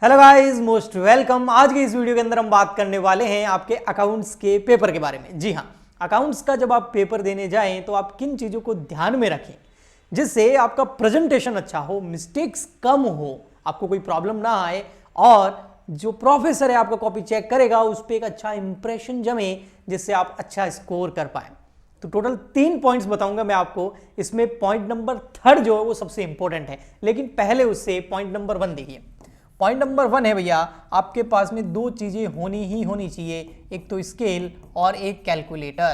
Hello guys, most welcome. आज के इस वीडियो के अंदर हम बात करने वाले हैं आपके अकाउंट्स के पेपर के बारे में। जी हाँ, अकाउंट्स का जब आप पेपर देने जाएं तो आप किन चीज़ों को ध्यान में रखें जिससे आपका प्रेजेंटेशन अच्छा हो, मिस्टेक्स कम हो, आपको कोई प्रॉब्लम ना आए और जो प्रोफेसर है आपका कॉपी चेक करेगा उस पर एक अच्छा इंप्रेशन जमे जिससे आप अच्छा स्कोर कर पाए। तो टोटल 3 पॉइंट्स बताऊंगा मैं आपको। इसमें पॉइंट नंबर 3 जो है वो सबसे इंपॉर्टेंट है, लेकिन पहले उससे पॉइंट नंबर 1 देखिए। पॉइंट नंबर 1 है भैया, आपके पास में 2 चीजें होनी चाहिए, एक तो स्केल और एक कैलकुलेटर।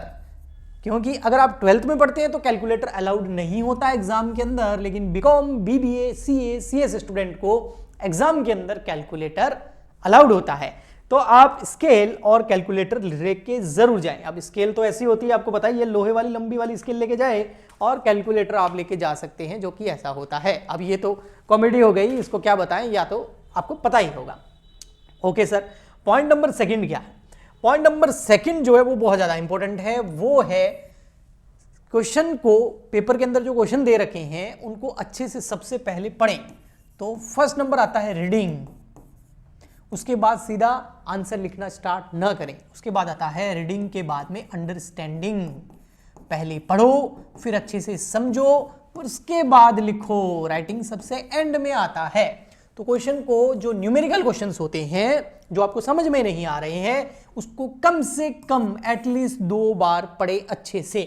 क्योंकि अगर आप 12th में पढ़ते हैं तो कैलकुलेटर अलाउड नहीं होता एग्जाम के अंदर, लेकिन BCom, BBA, CA, CS student को एग्जाम के अंदर कैलकुलेटर अलाउड होता है। तो आप स्केल और कैलकुलेटर लेके जरूर जाएं। अब स्केल तो ऐसी होती है, आपको पता ही है, लोहे वाली लंबी वाली स्केल लेके जाए, और कैलकुलेटर आप लेके जा सकते हैं जो कि ऐसा होता है। अब ये तो कॉमेडी हो गई, इसको क्या बताएं, या तो आपको पता ही होगा। ओके सर, पॉइंट नंबर 2 क्या है? पॉइंट नंबर 2 जो है वो बहुत ज्यादा इंपॉर्टेंट है। वो है क्वेश्चन को, पेपर के अंदर जो क्वेश्चन दे रखे हैं उनको अच्छे से सबसे पहले पढ़ें। तो फर्स्ट नंबर आता है रीडिंग, उसके बाद सीधा आंसर लिखना स्टार्ट ना करें। उसके बाद आता है रीडिंग के बाद में अंडरस्टैंडिंग। पहले पढ़ो, फिर अच्छे से समझो, उसके बाद लिखो। राइटिंग सबसे एंड में आता है। तो क्वेश्चन को, जो न्यूमेरिकल क्वेश्चंस होते हैं जो आपको समझ में नहीं आ रहे हैं, उसको कम से कम एटलीस्ट 2 बार पढ़े अच्छे से।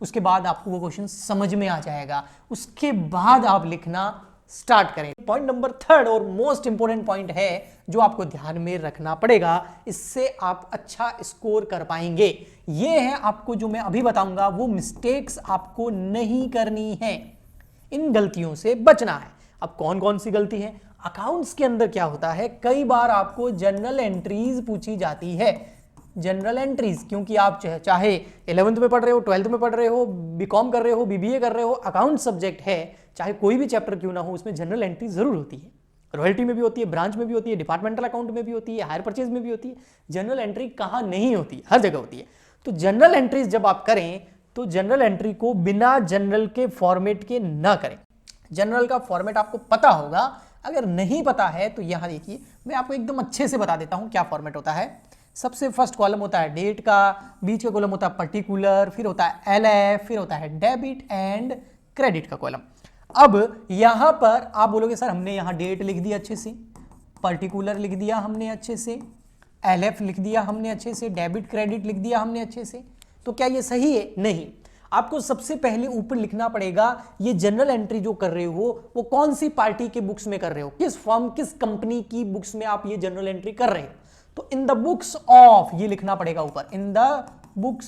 उसके बाद आपको वो क्वेश्चन समझ में आ जाएगा, उसके बाद आप लिखना स्टार्ट करें। पॉइंट नंबर 3 और मोस्ट इंपॉर्टेंट पॉइंट है जो आपको ध्यान में रखना पड़ेगा, इससे आप अच्छा स्कोर कर पाएंगे। ये है आपको जो मैं अभी बताऊंगा, वो मिस्टेक्स आपको नहीं करनी है, इन गलतियों से बचना है। अब कौन कौन सी गलती है? अकाउंट्स के अंदर क्या होता है, कई बार आपको जनरल एंट्रीज पूछी जाती है। जनरल एंट्रीज, क्योंकि आप चाहे 11th में पढ़ रहे हो, 12th में पढ़ रहे हो, बीकॉम कर रहे हो, बीबीए कर रहे हो, अकाउंट सब्जेक्ट है, चाहे कोई भी चैप्टर क्यों ना हो, उसमें जनरल एंट्री जरूर होती है। रॉयल्टी में भी होती है, ब्रांच में भी होती है, डिपार्टमेंटल अकाउंट में भी होती है, हायर परचेज में भी होती है। जनरल एंट्री कहाँ नहीं होती? हर जगह होती है। तो जनरल एंट्रीज जब आप करें तो जनरल एंट्री को बिना जनरल के फॉर्मेट के ना करें। जनरल का फॉर्मेट आपको पता होगा, अगर नहीं पता है तो यहां देखिए, मैं आपको एकदम अच्छे से बता देता हूं क्या फॉर्मेट होता है। सबसे फर्स्ट कॉलम होता है डेट का, बीच का कॉलम होता है पर्टिकुलर, फिर होता है एलएफ, फिर होता है डेबिट एंड क्रेडिट का कॉलम। अब यहां पर आप बोलोगे सर हमने यहां डेट लिख दिया अच्छे से, पर्टिकुलर लिख दिया हमने अच्छे से, एलएफ लिख दिया हमने अच्छे से, डेबिट क्रेडिट लिख दिया हमने अच्छे से, तो क्या ये सही है? नहीं। आपको सबसे पहले ऊपर लिखना पड़ेगा ये जनरल एंट्री जो कर रहे हो वो कौन सी पार्टी के बुक्स में कर रहे हो, किस फर्म, किस कंपनी की बुक्स में आप ये जनरल एंट्री कर रहे हो। तो इन द बुक्स ऑफ ये लिखना पड़ेगा ऊपर, इन द बुक्स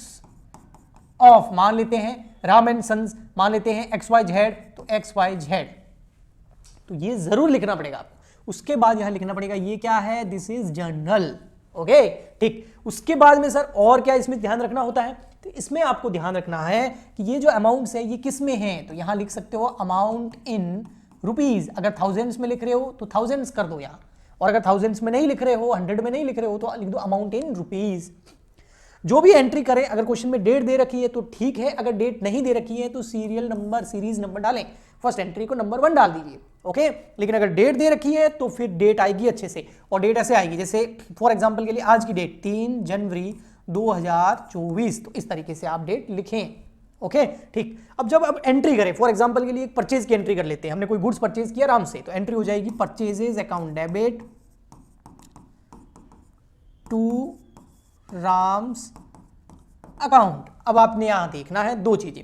ऑफ। मान लेते हैं राम एंड सन्स, मान लेते हैं XYZ, तो XYZ, तो ये जरूर लिखना पड़ेगा आपको। उसके बाद यहां लिखना पड़ेगा ये क्या है, दिस इज जर्नल। ओके, ठीक। उसके बाद में सर और क्या इसमें ध्यान रखना होता है? तो इसमें आपको ध्यान रखना है कि ये जो अमाउंट्स है ये किस में है। तो यहां लिख सकते हो अमाउंट इन रुपीज। अगर थाउजेंड्स में लिख रहे हो तो थाउजेंड्स कर दो यहां, और अगर थाउजेंड्स में नहीं लिख रहे हो, 100 में नहीं लिख रहे हो, तो लिख दो अमाउंट इन रुपीज। जो भी एंट्री करें, अगर क्वेश्चन में डेट दे रखी है तो ठीक है, अगर डेट नहीं दे रखी है तो सीरियल नंबर, सीरीज नंबर डालें, फर्स्ट एंट्री को नंबर 1 डाल दीजिए। ओके, लेकिन अगर डेट दे रखी है तो फिर डेट आएगी अच्छे से, और डेट ऐसे आएगी जैसे फॉर एग्जांपल के लिए आज की डेट 3 जनवरी 2024, तो इस तरीके से आप डेट लिखें। ओके, ठीक। अब जब अब एंट्री करें, फॉर एग्जांपल के लिए एक परचेज की एंट्री कर लेते हैं, हमने कोई गुड्स परचेज किया आराम से, तो एंट्री हो जाएगी purchases account debit to Ram's account. अब आपने यहां देखना है 2 चीजें,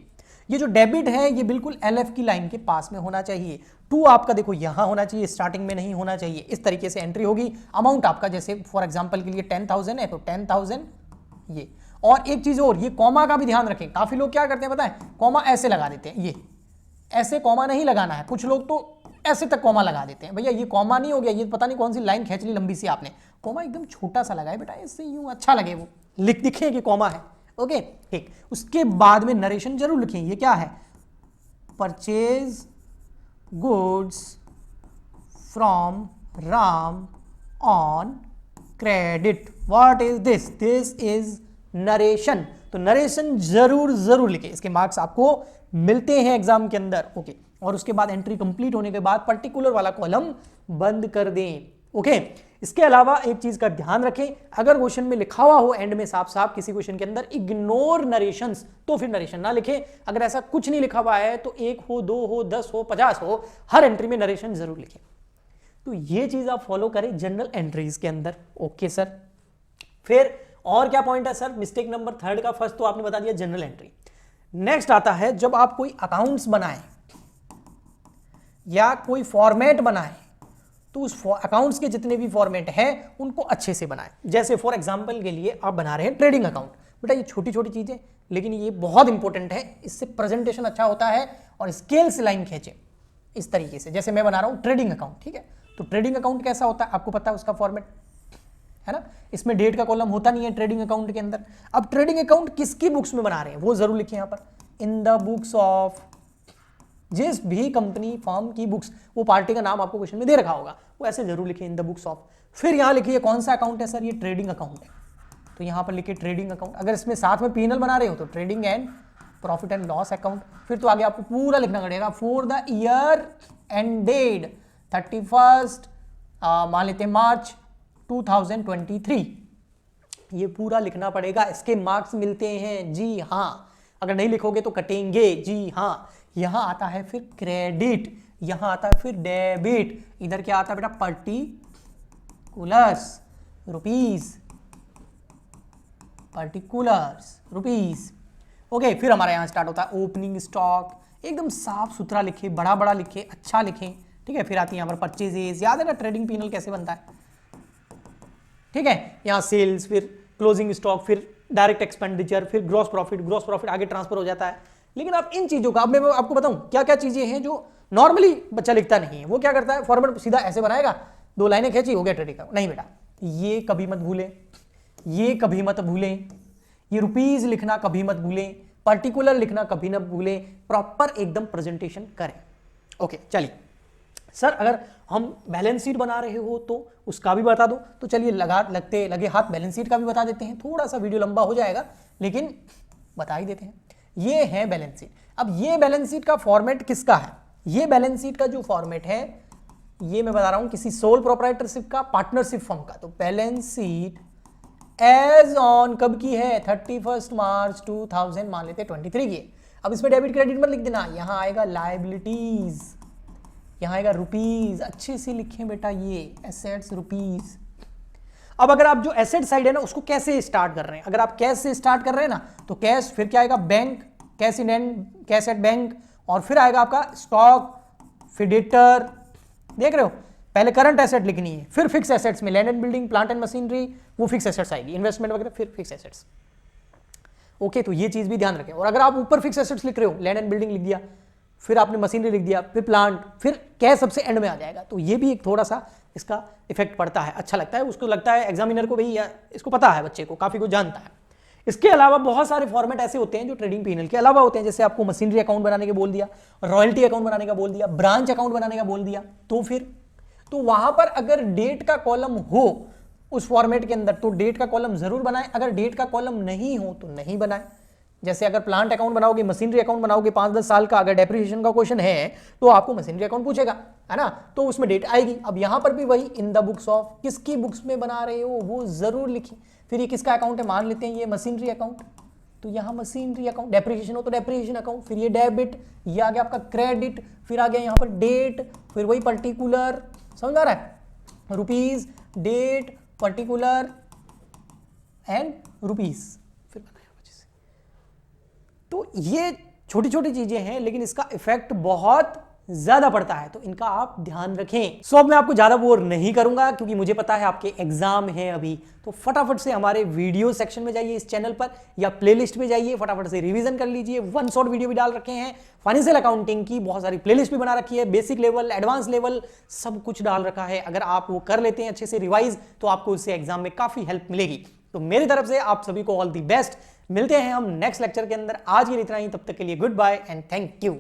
ये जो डेबिट है ये बिल्कुल एलएफ की लाइन के पास में होना चाहिए, 2 आपका देखो यहां होना चाहिए, स्टार्टिंग में नहीं होना चाहिए। इस तरीके से एंट्री होगी। अमाउंट आपका जैसे फॉर एग्जांपल के लिए 10,000 है तो 10,000 ये। और एक चीज और, ये कॉमा का भी ध्यान रखें। काफी लोग क्या करते हैं पता है, कॉमा ऐसे लगा देते हैं, ये ऐसे कॉमा नहीं लगाना है। कुछ लोग तो ऐसे तक कॉमा लगा देते हैं। भैया ये कॉमा नहीं हो गया, ये पता नहीं कौन सी लाइन खींच ली लंबी सी आपने। कॉमा एकदम छोटा सा लगाए बेटा, इससे यूं अच्छा लगे, वो दिखे कि कॉमा है। ओके, ठीक। उसके बाद में नरेशन जरूर लिखें। ये क्या है, purchase goods from Ram on credit. What is this? This is narration. तो नरेशन जरूर लिखें, इसके मार्क्स आपको मिलते हैं एग्जाम के अंदर। ओके, और उसके बाद एंट्री कंप्लीट होने के बाद पर्टिकुलर वाला कॉलम बंद कर दें। ओके। इसके अलावा एक चीज का ध्यान रखें, अगर क्वेश्चन में लिखा हुआ हो एंड में साफ साफ किसी क्वेश्चन के अंदर इग्नोर नरेशंस, तो फिर नरेशन ना लिखें। अगर ऐसा कुछ नहीं लिखा हुआ है तो 1 हो, 2 हो, 10 हो, 50 हो, हर एंट्री में नरेशन जरूर लिखें। तो ये चीज आप फॉलो करें जनरल एंट्रीज के अंदर। ओके सर, फिर और क्या पॉइंट है सर मिस्टेक नंबर 3 का? फर्स्ट तो आपने बता दिया जनरल एंट्री। नेक्स्ट आता है जब आप कोई अकाउंट्स बनाएं या कोई फॉर्मेट बनाएं तो उस अकाउंट्स के जितने भी फॉर्मेट हैं उनको अच्छे से बनाएं। जैसे फॉर एग्जांपल के लिए आप बना रहे हैं ट्रेडिंग अकाउंट, बेटा ये छोटी छोटी चीजें लेकिन ये बहुत इंपॉर्टेंट है, इससे प्रेजेंटेशन अच्छा होता है और स्केल से लाइन खींचे इस तरीके से। जैसे मैं बना रहा हूं ट्रेडिंग अकाउंट, ठीक है, तो ट्रेडिंग अकाउंट कैसा होता है आपको पता है, उसका फॉर्मेट है ना, इसमें डेट का कॉलम होता नहीं है ट्रेडिंग अकाउंट के अंदर। अब ट्रेडिंग अकाउंट किसकी बुक्स में बना रहे हैं वो जरूर लिखिए यहां पर, इन द बुक्स ऑफ, जिस भी कंपनी फर्म की बुक्स, वो पार्टी का नाम आपको क्वेश्चन में दे रखा होगा, वो ऐसे जरूर लिखिए इन द बुक्स ऑफ। फिर यहां लिखिए कौन सा अकाउंट है सर, ये ट्रेडिंग अकाउंट है, तो यहां पर लिखिए ट्रेडिंग अकाउंट। अगर इसमें साथ में पीएनएल बना रहे हो तो trading and profit and loss account. फिर तो आगे आपको पूरा लिखना पड़ेगा फॉर द ईयर एंडेड 31 मान लेते हैं मार्च 2023, ये पूरा लिखना पड़ेगा। इसके मार्क्स मिलते हैं, जी हाँ, अगर नहीं लिखोगे तो कटेंगे, जी हाँ। यहां आता है फिर क्रेडिट, यहां आता है फिर डेबिट, इधर क्या आता है बेटा particulars rupees, particulars rupees. Okay, फिर हमारा यहां स्टार्ट होता है ओपनिंग स्टॉक, एकदम साफ सुथरा लिखे, बड़ा बड़ा लिखे, अच्छा लिखें, ठीक है। फिर आती है यहां पर परचेजेस, याद है ना ट्रेडिंग पीनल कैसे बनता है, ठीक है। यहां सेल्स, फिर क्लोजिंग स्टॉक, फिर डायरेक्ट एक्सपेंडिचर, फिर ग्रॉस प्रॉफिट आगे ट्रांसफर हो जाता है। लेकिन आप इन चीजों का, अब मैं आपको बताऊं क्या क्या चीजें हैं जो नॉर्मली बच्चा लिखता नहीं है। वो क्या करता है, फॉर्मेट सीधा ऐसे बनाएगा, 2 लाइनें खींची, हो गया ट्रेडिंग का। नहीं बेटा, ये कभी मत भूलें, ये कभी मत भूलें, ये रुपीज लिखना कभी मत भूलें, पर्टिकुलर लिखना कभी न भूलें, प्रॉपर एकदम प्रेजेंटेशन करें। ओके, चलिए सर, अगर हम बैलेंस शीट बना रहे हो तो उसका भी बता दो, तो चलिए लगे हाथ बैलेंस शीट का भी बता देते हैं। थोड़ा सा वीडियो लंबा हो जाएगा लेकिन बता ही देते हैं। ये है बैलेंस शीट। अब ये बैलेंस शीट का फॉर्मेट किसका है, ये बैलेंस शीट का जो फॉर्मेट है ये मैं बता रहा हूं किसी सोल प्रोप्राइटरशिप का, पार्टनरशिप फर्म का। तो बैलेंस शीट एज ऑन कब की है, 31 मार्च 2000 मान लेते 23 की है। अब इसमें डेबिट क्रेडिट मत लिख देना, यहां आएगा लायबिलिटीज, यहां आएगा रुपीज, अच्छे से लिखें बेटा, ये एसेट्स रुपीज। अब अगर आप जो एसेट साइड है ना उसको कैसे स्टार्ट कर रहे हैं, अगर आप कैश से स्टार्ट कर रहे हैं ना तो कैश, फिर क्या आएगा bank, cash in and, cash at bank, और फिर आएगा आपका स्टॉक, फिर डेटर, देख रहे हो। पहले करंट एसेट लिखनी है, फिर फिक्स एसेट्स में land and building, plant and machinery, वो फिक्स एसेट्स आएगी, इन्वेस्टमेंट वगैरह, फिर फिक्स एसेट्स। ओके, तो ये चीज भी ध्यान रखें। और अगर आप ऊपर फिक्स एसेट्स लिख रहे हो, लैंड एंड बिल्डिंग लिख दिया, फिर आपने मशीनरी लिख दिया, फिर प्लांट, फिर कैश सबसे एंड में आ जाएगा, तो ये भी एक थोड़ा सा इसका इफेक्ट पड़ता है। अच्छा लगता है, उसको लगता है एग्जामिनर को भाई इसको पता है, बच्चे को काफी कुछ जानता है। इसके अलावा बहुत सारे फॉर्मेट ऐसे होते हैं जो ट्रेडिंग पीएनएल के अलावा होते हैं, जैसे आपको मशीनरी अकाउंट बनाने के बोल दिया, रॉयल्टी अकाउंट बनाने का बोल दिया, ब्रांच अकाउंट बनाने का बोल दिया, तो फिर तो वहां पर अगर डेट का कॉलम हो उस फॉर्मेट के अंदर तो डेट का कॉलम जरूर बनाएं, अगर डेट का कॉलम नहीं हो तो नहीं बनाएं। जैसे अगर प्लांट अकाउंट बनाओगे, मशीनरी अकाउंट बनाओगे 5-10 साल का, अगर डेप्रिसिएशन का क्वेश्चन है तो आपको मशीनरी अकाउंट पूछेगा, है ना, तो उसमें डेट आएगी। अब यहां पर भी वही इन द बुक्स ऑफ, किसकी बुक्स में बना रहे हो वो जरूर लिखिए। फिर ये किसका अकाउंट है, मान लेते हैं ये मशीनरी अकाउंट, तो यहाँ मशीनरी अकाउंट, डेप्रिसिएशन हो तो डेप्रिसिएशन अकाउंट, फिर ये डेबिट, ये आ गया आपका क्रेडिट, फिर आ गया यहाँ पर डेट, फिर वही पर्टिकुलर, समझ आ रहा है, rupees, date, particular and rupees, फिर बनाया वजह से। तो ये छोटी छोटी चीजें हैं लेकिन इसका इफेक्ट बहुत ज्यादा पड़ता है, तो इनका आप ध्यान रखें। सो अब मैं आपको ज्यादा बोर नहीं करूंगा क्योंकि मुझे पता है आपके एग्जाम है अभी, तो फटाफट से हमारे वीडियो सेक्शन में जाइए इस चैनल पर, या प्लेलिस्ट में जाइए, फटाफट से रिवीजन कर लीजिए। 1 शॉर्ट वीडियो भी डाल रखे हैं, फाइनेंशियल अकाउंटिंग की बहुत सारी प्लेलिस्ट भी बना रखी है, बेसिक लेवल, एडवांस लेवल, सब कुछ डाल रखा है। अगर आप वो कर लेते हैं अच्छे से रिवाइज तो आपको उससे एग्जाम में काफी हेल्प मिलेगी। तो मेरी तरफ से आप सभी को ऑल दी बेस्ट। मिलते हैं हम नेक्स्ट लेक्चर के अंदर। आज के लिए इतना ही, तब तक के लिए goodbye and thank you.